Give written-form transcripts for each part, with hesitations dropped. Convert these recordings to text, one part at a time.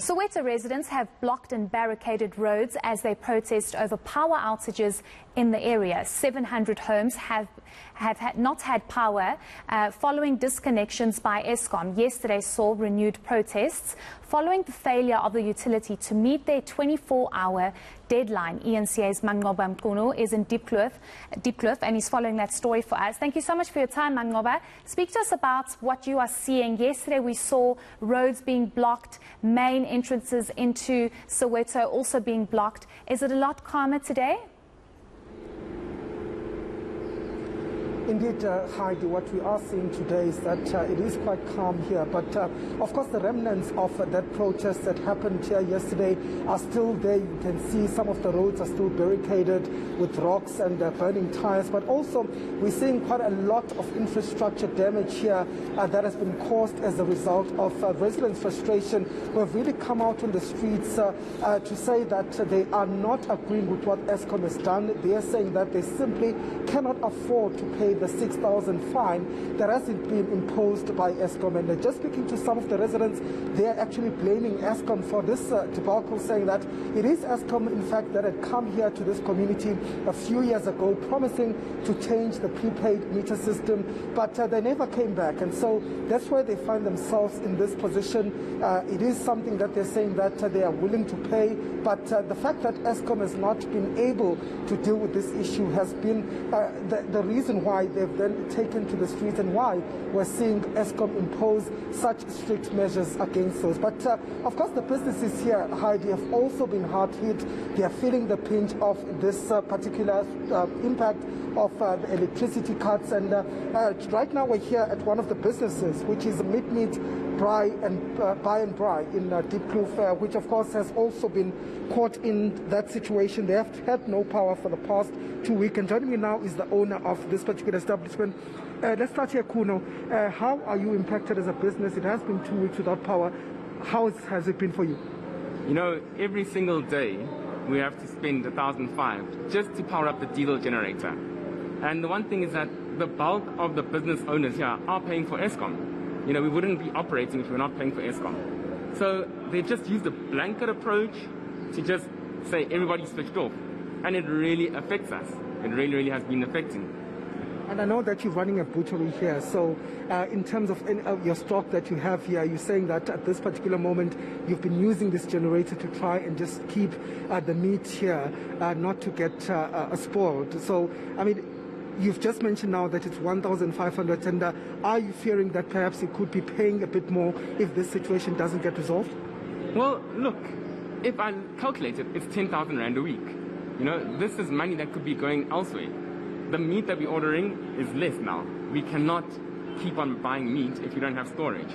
Soweto residents have blocked and barricaded roads as they protest over power outages in the area. 700 homes have not had power following disconnections by Eskom. Yesterday saw renewed protests following the failure of the utility to meet their 24-hour deadline. eNCA's Manqoba Mchunu is in Diepkloof, and he's following that story for us. Thank you so much for your time, Manqoba. Speak to us about what you are seeing. Yesterday we saw roads being blocked, main entrances into Soweto also being blocked. Is it a lot calmer today? Indeed, Heidi, what we are seeing today is that it is quite calm here. But of course, the remnants of that protest that happened here yesterday are still there. You can see some of the roads are still barricaded with rocks and burning tires. But also, we're seeing quite a lot of infrastructure damage here that has been caused as a result of residents' frustration, who have really come out on the streets to say that they are not agreeing with what Eskom has done. They are saying that they simply cannot afford to pay the 6,000 fine that has been imposed by Eskom. And just speaking to some of the residents, they are actually blaming Eskom for this debacle, saying that it is Eskom, in fact, that had come here to this community a few years ago, promising to change the prepaid meter system, but they never came back. And so that's why they find themselves in this position. It is something that they're saying that they are willing to pay, but the fact that Eskom has not been able to deal with this issue has been the reason why they've then taken to the streets and why we're seeing Eskom impose such strict measures against those. But of course, the businesses here, Heidi, have also been hard hit. They are feeling the pinch of this particular impact of the electricity cuts. And right now we're here at one of the businesses, which is Meat Buy and Bry in Diepkloof, which of course has also been caught in that situation. They have had no power for the past 2 weeks. And joining me now is the owner of this particular establishment. Let's start here, Kuno. How are you impacted as a business? It has been 2 weeks without power. How has it been for you? You know, every single day we have to spend 1,500 just to power up the diesel generator. And the one thing is that the bulk of the business owners here are paying for Eskom. You know, we wouldn't be operating if we're not paying for Eskom. So they've just used a blanket approach to just say everybody's switched off. And it really affects us. It really, really has been affecting. And I know that you're running a butchery here. So in terms of your stock that you have here, you're saying that at this particular moment, you've been using this generator to try and just keep the meat here, not to get spoiled. So, I mean, you've just mentioned now that it's 1,500, and are you fearing that perhaps you could be paying a bit more if this situation doesn't get resolved? Well, look, if I calculate it, it's 10,000 Rand a week. You know, this is money that could be going elsewhere. The meat that we're ordering is less now. We cannot keep on buying meat if we don't have storage.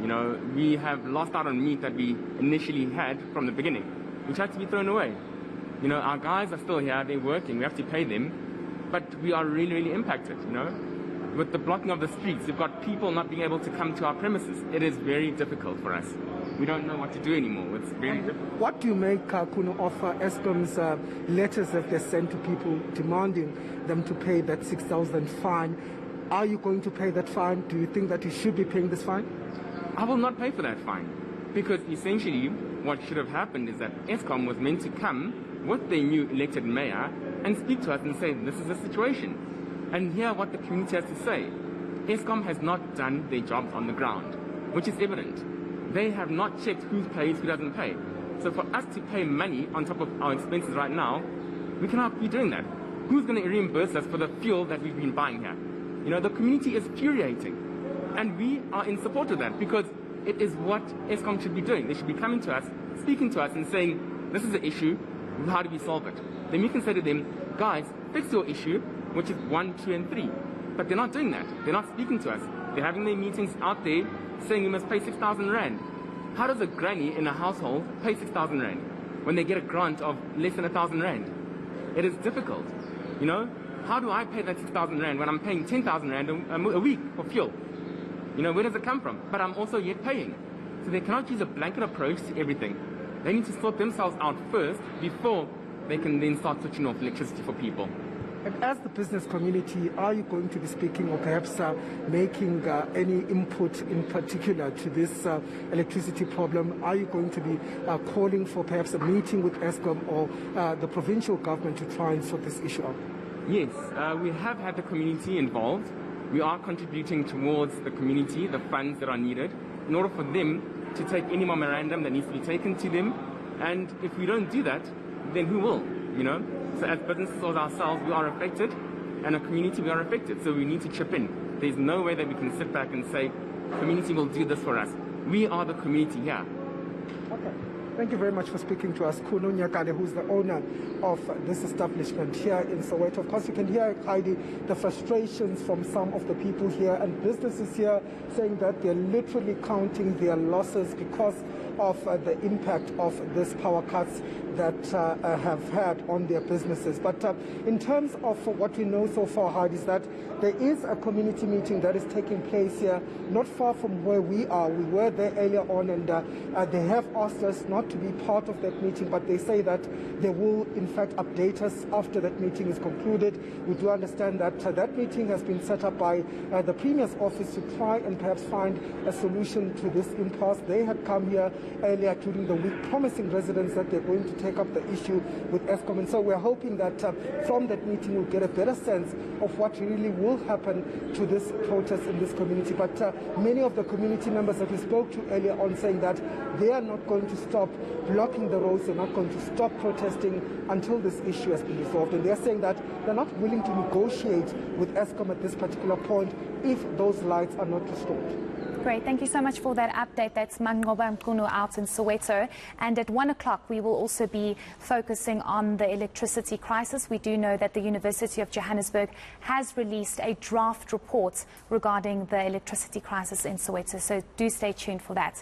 You know, we have lost out on meat that we initially had from the beginning, which had to be thrown away. You know, our guys are still here, they're working, we have to pay them. But we are really, really impacted, you know. With the blocking of the streets, we've got people not being able to come to our premises. It is very difficult for us. We don't know what to do anymore. It's very difficult. What do you make, Kuno, of Eskom's letters that they send to people demanding them to pay that 6,000 fine? Are you going to pay that fine? Do you think that you should be paying this fine? I will not pay for that fine. Because essentially, what should have happened is that Eskom was meant to come with their new elected mayor and speak to us and say, this is the situation. And hear what the community has to say. Eskom has not done their job on the ground, which is evident. They have not checked who pays, who doesn't pay. So for us to pay money on top of our expenses right now, we cannot be doing that. Who's going to reimburse us for the fuel that we've been buying here? You know, the community is furiating. And we are in support of that because it is what Eskom should be doing. They should be coming to us, speaking to us and saying, this is the issue, how do we solve it? Then we can say to them, guys, fix your issue, which is 1, 2, and 3. But they're not doing that. They're not speaking to us. They're having their meetings out there saying we must pay 6,000 Rand. How does a granny in a household pay 6,000 Rand when they get a grant of less than 1,000 Rand? It is difficult. You know, how do I pay that 6,000 Rand when I'm paying 10,000 Rand a week for fuel? You know, where does it come from? But I'm also yet paying. So they cannot use a blanket approach to everything. They need to sort themselves out first before they can then start switching off electricity for people. And as the business community, are you going to be speaking or perhaps making any input in particular to this electricity problem? Are you going to be calling for perhaps a meeting with Eskom or the provincial government to try and sort this issue out? Yes, we have had the community involved. We are contributing towards the community, the funds that are needed, in order for them to take any memorandum that needs to be taken to them. And if we don't do that, then who will, you know? So as businesses or ourselves, we are affected, and a community, we are affected, so we need to chip in. There's no way that we can sit back and say, community will do this for us. We are the community here. Okay. Thank you very much for speaking to us. Kuno Nyakale, who's the owner of this establishment here in Soweto. Of course, you can hear, Heidi, the frustrations from some of the people here and businesses here saying that they're literally counting their losses because of the impact of these power cuts that have had on their businesses. But in terms of what we know so far, Heidi, is that there is a community meeting that is taking place here, not far from where we are. We were there earlier on, and they have asked us not to be part of that meeting, but they say that they will, in fact, update us after that meeting is concluded. We do understand that that meeting has been set up by the Premier's office to try and perhaps find a solution to this impasse. They had come here earlier during the week promising residents that they're going to take up the issue with Eskom. And so we're hoping that from that meeting we'll get a better sense of what really will happen to this protest in this community. But many of the community members that we spoke to earlier on saying that they are not going to stop blocking the roads, they're not going to stop protesting until this issue has been resolved. And they're saying that they're not willing to negotiate with Eskom at this particular point if those lights are not restored. Great. Thank you so much for that update. That's Manqoba Mchunu out in Soweto. And at 1 o'clock, we will also be focusing on the electricity crisis. We do know that the University of Johannesburg has released a draft report regarding the electricity crisis in Soweto. So do stay tuned for that.